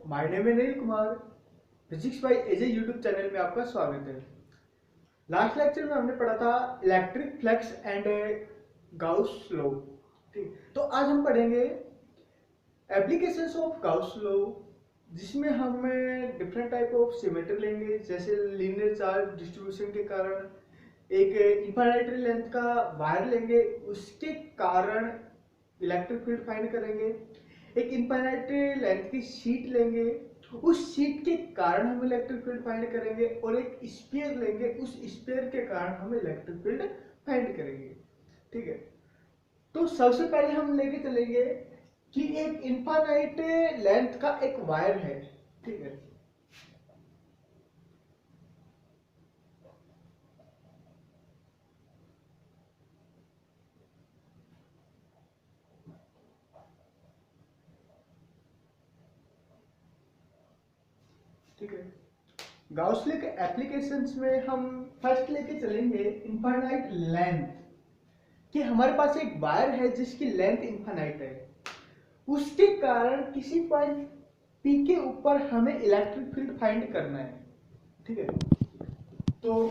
My name है Anil Kumar. Physics by AJ YouTube channel में आपका स्वागत है। लास्ट लेक्चर में हमने पढ़ा था electric flux and Gauss law. ठीक, तो आज हम पढ़ेंगे एप्लीकेशंस ऑफ गाउस लॉ, जिसमें हम डिफरेंट टाइप ऑफ सिमेट्री लेंगे। जैसे लीनियर चार्ज डिस्ट्रीब्यूशन के कारण एक इन्फिनिटी लेंथ का वायर लेंगे, उसके कारण इलेक्ट्रिक फील्ड फाइंड करेंगे। एक इन्फिनिटी लेंथ की शीट लेंगे, उस शीट के कारण हम इलेक्ट्रिक फील्ड फाइंड करेंगे। और एक स्फीयर लेंगे, उस स्फीयर के कारण हम इलेक्ट्रिक फील्ड फाइंड करेंगे। ठीक है, तो सबसे पहले हम लेके चलेंगे कि एक इन्फिनिट लेंथ का एक वायर है। ठीक है, ठीक है, गाउस लॉ के एप्लीकेशंस में हम फर्स्ट लेके चलेंगे इन्फिनिट लेंथ, कि हमारे पास एक वायर है जिसकी लेंथ इन्फिनिट है, उसके कारण किसी पॉइंट पी के ऊपर हमें इलेक्ट्रिक फील्ड फाइंड करना है। ठीक है, तो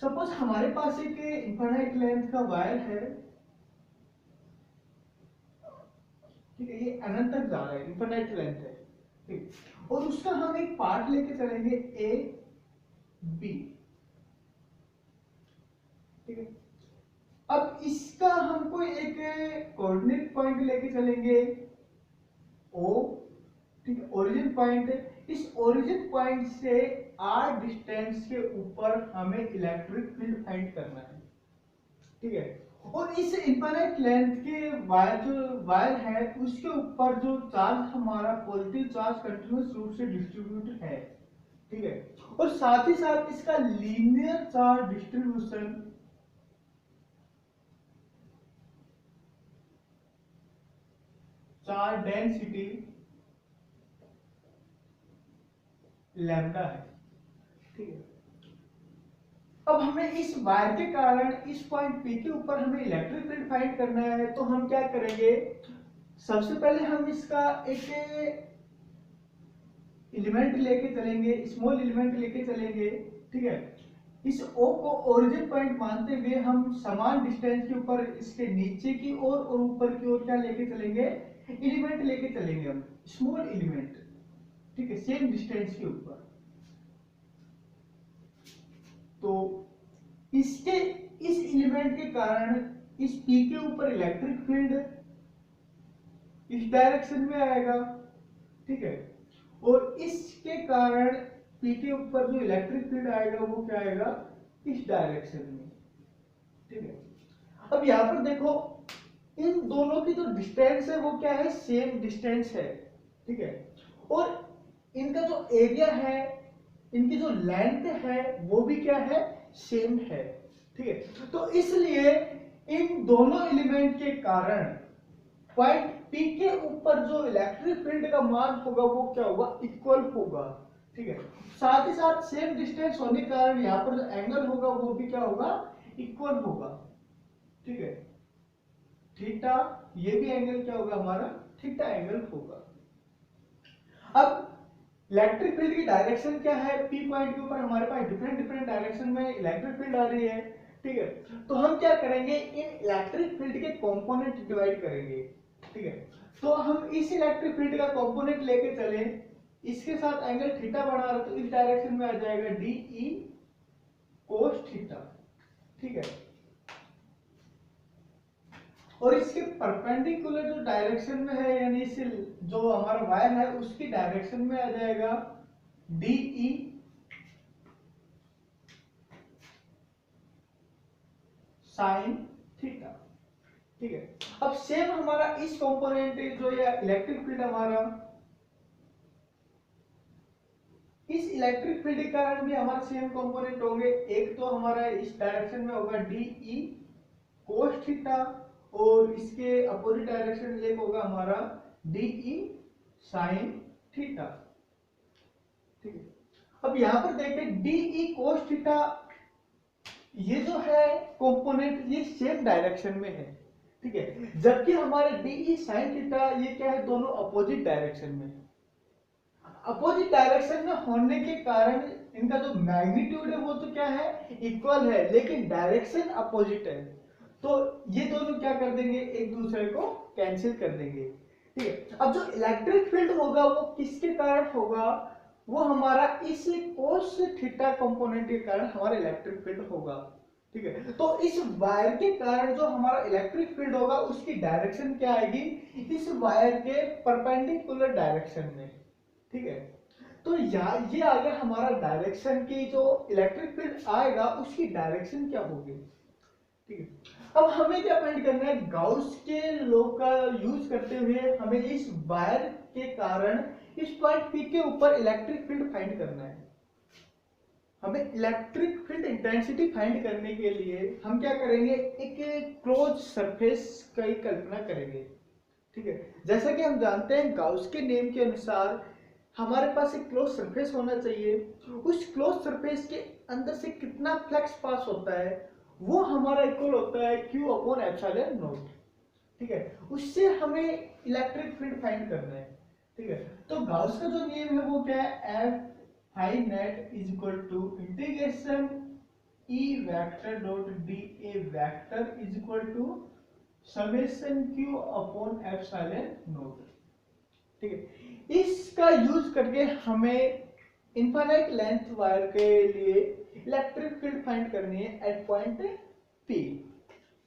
सपोज हमारे पास एक इन्फिनिट लेंथ का वायर है। ठीक है, ये अनंत तक जा रहा है, इन्फिनिट लेंथ है। ठीक, और उसका हम एक पार्ट लेके चलेंगे ए बी। ठीक है, अब इसका हमको एक कोऑर्डिनेट पॉइंट लेके चलेंगे ओ। ठीक है, ओरिजिन पॉइंट। इस ओरिजिन पॉइंट से आर डिस्टेंस के ऊपर हमें इलेक्ट्रिक फील्ड फाइंड करना है। ठीक है, और इस इन्फिनिट लेंथ के वायर है, उसके ऊपर जो चार्ज हमारा पॉजिटिव चार्ज कंटिन्यूअस रूप से डिस्ट्रीब्यूटेड है। ठीक है, और साथ ही साथ इसका linear charge distribution charge density lambda है। ठीक है, अब हमें इस वायर के कारण इस पॉइंट पी के ऊपर हमें इलेक्ट्रिक फील्ड फाइंड करना है। तो हम क्या करेंगे, सबसे पहले हम इसका एक एलिमेंट लेके चलेंगे, स्मॉल एलिमेंट लेके चलेंगे। ठीक है, इस ओ को ओरिजिन पॉइंट मानते हुए हम समान डिस्टेंस के ऊपर इसके नीचे की ओर और ऊपर की ओर क्या लेके चलेंगे, एलिमेंट लेके चलेंगे हम, स्मॉल एलिमेंट। ठीक है, सेम डिस्टेंस के ऊपर। तो इसके इस एलिमेंट के कारण इस पी के ऊपर इलेक्ट्रिक फील्ड इस डायरेक्शन में आएगा। ठीक है, और इसके कारण पी के ऊपर जो इलेक्ट्रिक फील्ड आएगा वो क्या आएगा, इस डायरेक्शन में। ठीक है, अब यहां पर देखो, इन दोनों की जो डिस्टेंस है वो क्या है, सेम डिस्टेंस है। ठीक है, और इनका जो एरिया है, इनकी जो लेंथ है वो भी क्या है, सेम है। ठीक है, तो इसलिए इन दोनों एलिमेंट के कारण पॉइंट पी के ऊपर जो इलेक्ट्रिक फील्ड का मान होगा वो क्या होगा, इक्वल होगा। ठीक है, साथ ही साथ सेम डिस्टेंस होने के कारण यहाँ पर जो एंगल होगा वो भी क्या होगा, इक्वल होगा। ठीक है, थीटा, ये भी एंगल क्या होगा हमारा, थीटा एंगल होगा। अब इलेक्ट्रिक फील्ड की डायरेक्शन क्या है, पी पॉइंट के ऊपर हमारे पास डिफरेंट डिफरेंट डायरेक्शन में इलेक्ट्रिक फील्ड आ रही है। ठीक है, तो हम क्या करेंगे, इन इलेक्ट्रिक फील्ड के कंपोनेंट डिवाइड करेंगे। ठीक है, तो हम इस इलेक्ट्रिक फील्ड का कंपोनेंट लेके चले, इसके साथ एंगल थीटा बना रहा, तो इस डायरेक्शन में आ जाएगा डी ई कोस थीटा। ठीक है, और इसके परपेंडिकुलर जो डायरेक्शन में है, यानी इस जो हमारा वायर है उसकी डायरेक्शन में आ जाएगा डीई साइन थीटा। ठीक है, अब सेम हमारा इस कंपोनेंट जो ये इलेक्ट्रिक फील्ड हमारा, इस इलेक्ट्रिक फील्ड के कारण भी हमारा सेम कंपोनेंट होंगे। एक तो हमारा इस डायरेक्शन में होगा डीई कोस थीटा, और इसके अपोजिट डायरेक्शन एक होगा हमारा डीई साइन थीटा। ठीक है, अब यहां पर देखें डीई कोस थीटा, ये जो है कंपोनेंट ये सेम डायरेक्शन में है। ठीक है, जबकि हमारे डीई साइन थीटा ये क्या है, दोनों अपोजिट डायरेक्शन में है। अपोजिट डायरेक्शन में होने के कारण इनका जो मैग्नीट्यूड है वो तो क्या है, इक्वल है, लेकिन डायरेक्शन अपोजिट है। तो ये दोनों क्या कर देंगे, एक दूसरे को कैंसिल कर देंगे। ठीक है, अब जो इलेक्ट्रिक फील्ड होगा वो किसके कारण होगा, वो हमारा इस कोस थीटा कंपोनेंट के कारण हमारा इलेक्ट्रिक फील्ड होगा। ठीक है, तो इस वायर के कारण जो हमारा इलेक्ट्रिक फील्ड होगा उसकी डायरेक्शन क्या आएगी, इस वायर के परपेंडिकुलर डायरेक्शन में। ठीक है, तो ये आ गया हमारा डायरेक्शन की, जो इलेक्ट्रिक फील्ड आएगा उसकी डायरेक्शन क्या होगी। ठीक है, अब हमें क्या फाइंड करना है, गाउस के लॉ का यूज करते हुए हमें इस वायर के कारण इस पॉइंट पी के ऊपर इलेक्ट्रिक फील्ड फाइंड करना है। हमें इलेक्ट्रिक फील्ड इंटेंसिटी फाइंड करने के लिए हम क्या करेंगे, एक क्लोज सरफेस की कल्पना करेंगे। ठीक है, जैसा कि हम जानते हैं गाउस के नियम के अनुसार हमारे पास एक क्लोज सरफेस होना चाहिए, उस क्लोज सरफेस के अंदर से कितना फ्लक्स पास होता है वो हमारा इक्वल होता है Q अपॉन एप्सिलॉन नॉट। ठीक है, उससे हमें इलेक्ट्रिक फील्ड फाइंड करना है। ठीक है, तो गाउस का जो नियम है वो क्या है, F phi net is equal to integration E vector dot D A vector is equal to summation Q upon epsilon naught. ठीक है, इसका यूज करके हमें इनफाइनाइट लेंथ वायर के लिए इलेक्ट्रिक फील्ड फाइंड करनी है एट पॉइंट पी।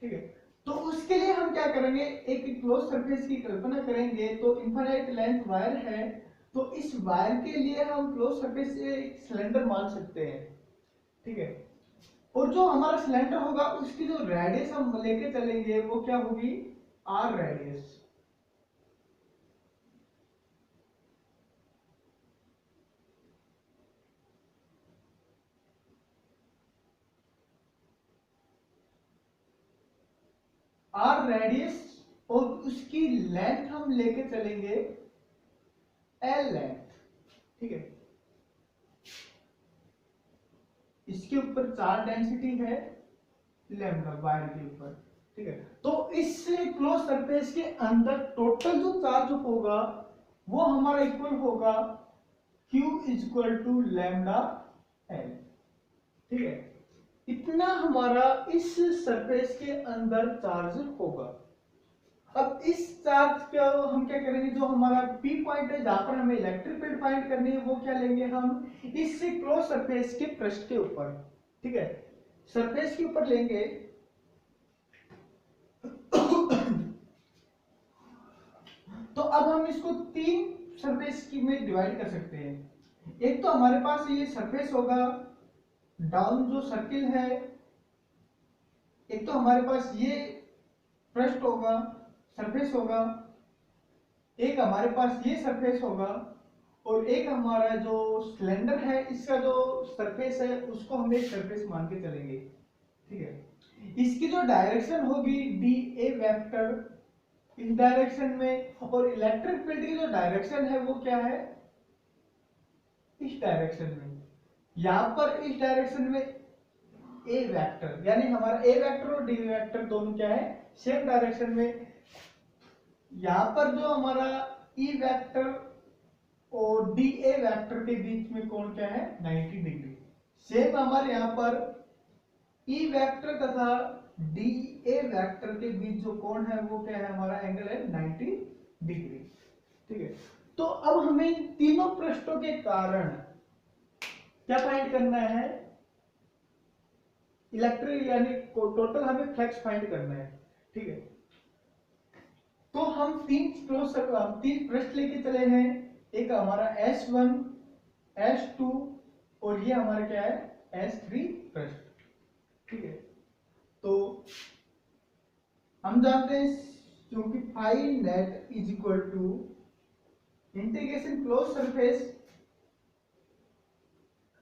ठीक है, तो उसके लिए हम क्या करेंगे, एक क्लोज सरफेस की कल्पना करेंगे। तो इनफाइनाइट लेंथ वायर है, तो इस वायर के लिए हम क्लोज सरफेस से सिलेंडर मान सकते हैं। ठीक है, और जो हमारा सिलेंडर होगा उसकी जो रेडियस हम लेके चलेंगे वो क्या होगी, आर रेडियस। आर रेडियस और उसकी लेंथ हम लेके चलेंगे एल लेंथ। ठीक है, इसके ऊपर चार्ज डेंसिटी है लैम्डा वायर के ऊपर। ठीक है, तो इस क्लोज सरफेस के अंदर टोटल जो चार्ज होगा वो हमारा इक्वल होगा Q is equal to lambda L. ठीक है, इतना हमारा इस सरफेस के अंदर चार्ज होगा। अब इस चार्ज का हम क्या करेंगे, जो हमारा पी पॉइंट है जहां पर हमें इलेक्ट्रिक फील्ड फाइंड करनी है वो क्या लेंगे हम, इस क्लोज सरफेस के पृष्ठ के ऊपर। ठीक है, सरफेस के ऊपर लेंगे। तो अब हम इसको तीन सरफेस की में डिवाइड कर सकते हैं। एक तो हमारे पास ये सरफेस होगा डाउन जो सर्किल है, एक तो हमारे पास ये पृष्ठ होगा, सरफेस होगा, एक हमारे पास ये सरफेस होगा, और एक हमारा जो सिलेंडर है इसका जो सरफेस है उसको हम एक सरफेस मान के चलेंगे। ठीक है, इसकी जो डायरेक्शन होगी डी ए वेक्टर इस डायरेक्शन में, और इलेक्ट्रिक फील्ड की जो डायरेक्शन है वो क्या है, इस डायरेक्शन में। यहां पर इस डायरेक्शन में ए वेक्टर, यानी हमारा ए वेक्टर और डी वेक्टर दोनों क्या है, सेम डायरेक्शन में। यहां पर जो हमारा ई वेक्टर और डी ए वेक्टर के बीच में कोण क्या है, 90 डिग्री। सेम हमारे यहाँ पर ई वेक्टर तथा डी ए वेक्टर के बीच जो कोण है वो क्या है, हमारा एंगल है 90 डिग्री। ठीक है, तो अब हमें इन तीनों पृष्ठों के कारण क्या फाइंड करना है, इलेक्ट्रिक यानी टोटल हमें फ्लक्स फाइंड करना है। ठीक है, तो हम तीन पृष्ठ लेके चले हैं, एक हमारा S1 S2 और ये हमारा क्या है, S3 पृष्ठ। ठीक है, तो हम जानते हैं क्योंकि phi net is equal to integration close surface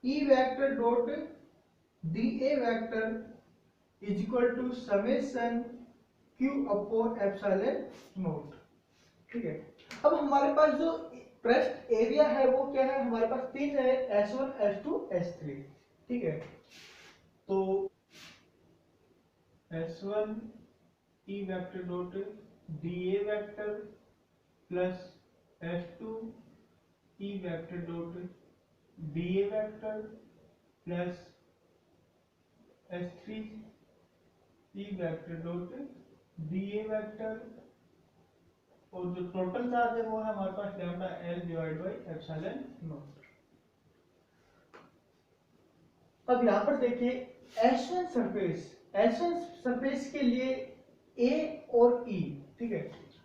E vector dot D A vector is equal to summation Q upon epsilon naught. ठीक है, अब हमारे पास जो पृष्ठ एरिया है वो क्या है, हमारे पास तीन है, S1 S2 S3। ठीक है, तो S1 E vector dot D A vector plus S2 E vector dot D A vector plus S3 E vector dot D A vector, और जो टोटल चार्ज है वो है हमारे पास lambda L divide by epsilon naught. अब यहां पर देखिए S1 सरफेस के लिए A और E, ठीक है,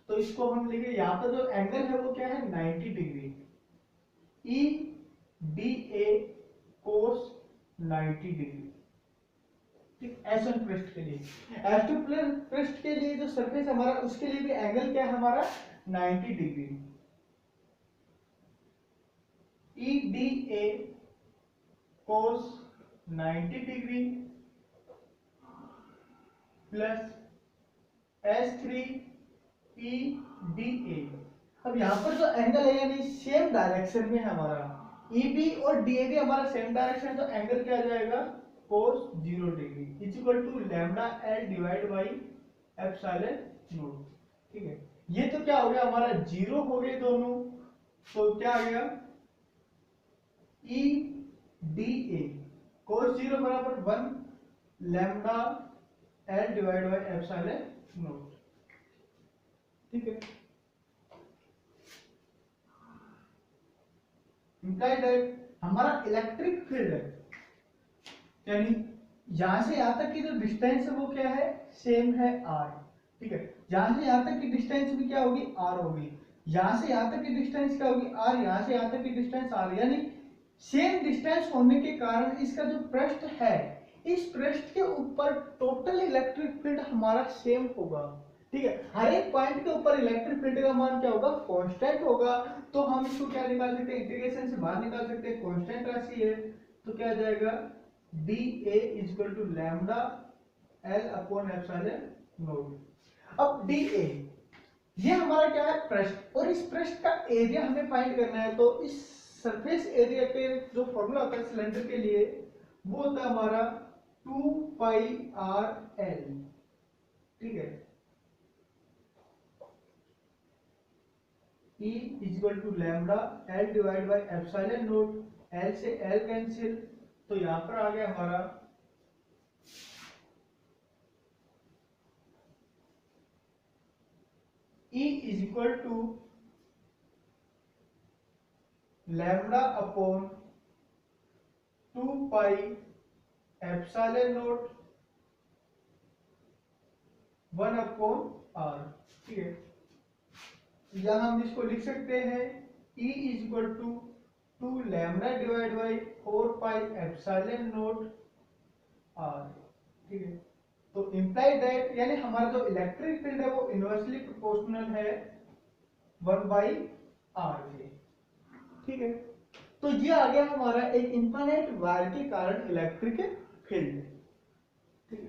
तो इसको हम लिखे, यहां पर जो एंगल है वो क्या है 90 degree, E D A cos 90 degree, ठीक। S1 पृष्ठ के लिए, S2 पृष्ठ के लिए जो सरफेस हमारा उसके लिए भी एंगल क्या है हमारा 90 degree, E D A cos 90 degree plus S3 E D A. अब यहां पर जो एंगल है यानी सेम डायरेक्शन में है हमारा, EB और DAB हमारा सेम डायरेक्शन है, तो एंगल क्या आ जाएगा cos 0 degree is equal to lambda L divide by epsilon naught, ठीक है। ये तो क्या हो गया हमारा जीरो हो गए दोनों, तो क्या आ गया ई डी ए cos 0 बराबर 1 lambda L divide by epsilon naught, ठीक है। इम्प्लाइड दैट हमारा इलेक्ट्रिक फील्ड है, यानी यहां से यहां तक की जो डिस्टेंस है वो क्या है सेम है r, ठीक है। यहां से यहां तक की डिस्टेंस भी क्या होगी r होगी, यहां से यहां तक की डिस्टेंस क्या होगी r, यहां से यहां तक की डिस्टेंस r, यानी सेम डिस्टेंस होने के कारण इसका जो पृष्ठ है इस पृष्ठ के ऊपर टोटल इलेक्ट्रिक फील्ड हमारा सेम होगा, ठीक है। हर एक पॉइंट के ऊपर इलेक्ट्रिक फील्ड का मान क्या होगा कांस्टेंट होगा, तो हम इसको क्या निकाल सकते हैं इंटीग्रेशन से बाहर निकाल सकते हैं, कांस्टेंट राशि है, तो क्या आ जाएगा D A is equal to lambda L upon epsilon naught. अब डी ए ये हमारा क्या है पृष्ठ, और इस पृष्ठ का एरिया हमें फाइंड करना है, तो इस सरफेस एरिया के जो फॉर्मूला होता है सिलेंडर के लिए वो होता है हमारा 2 पाई आर एल, ठीक है। E is equal to lambda L divide by epsilon naught, L से एल कैंसिल, तो यहां पर आ गया हमारा E is equal to lambda upon 2 pi epsilon naught 1 upon r, ठीक है। यहां हम इसको लिख सकते हैं E is equal to 2 lambda divide by 4 pi epsilon naught r, ठीक है। तो इम्प्लाइड दैट यानी हमारा जो इलेक्ट्रिक फील्ड है वो इनवर्सली प्रोपोर्शनल है 1 बाई r के, ठीक है। तो ये आ गया हमारा एक इनफाइनाइट वायर के कारण इलेक्ट्रिक फील्ड, ठीक है।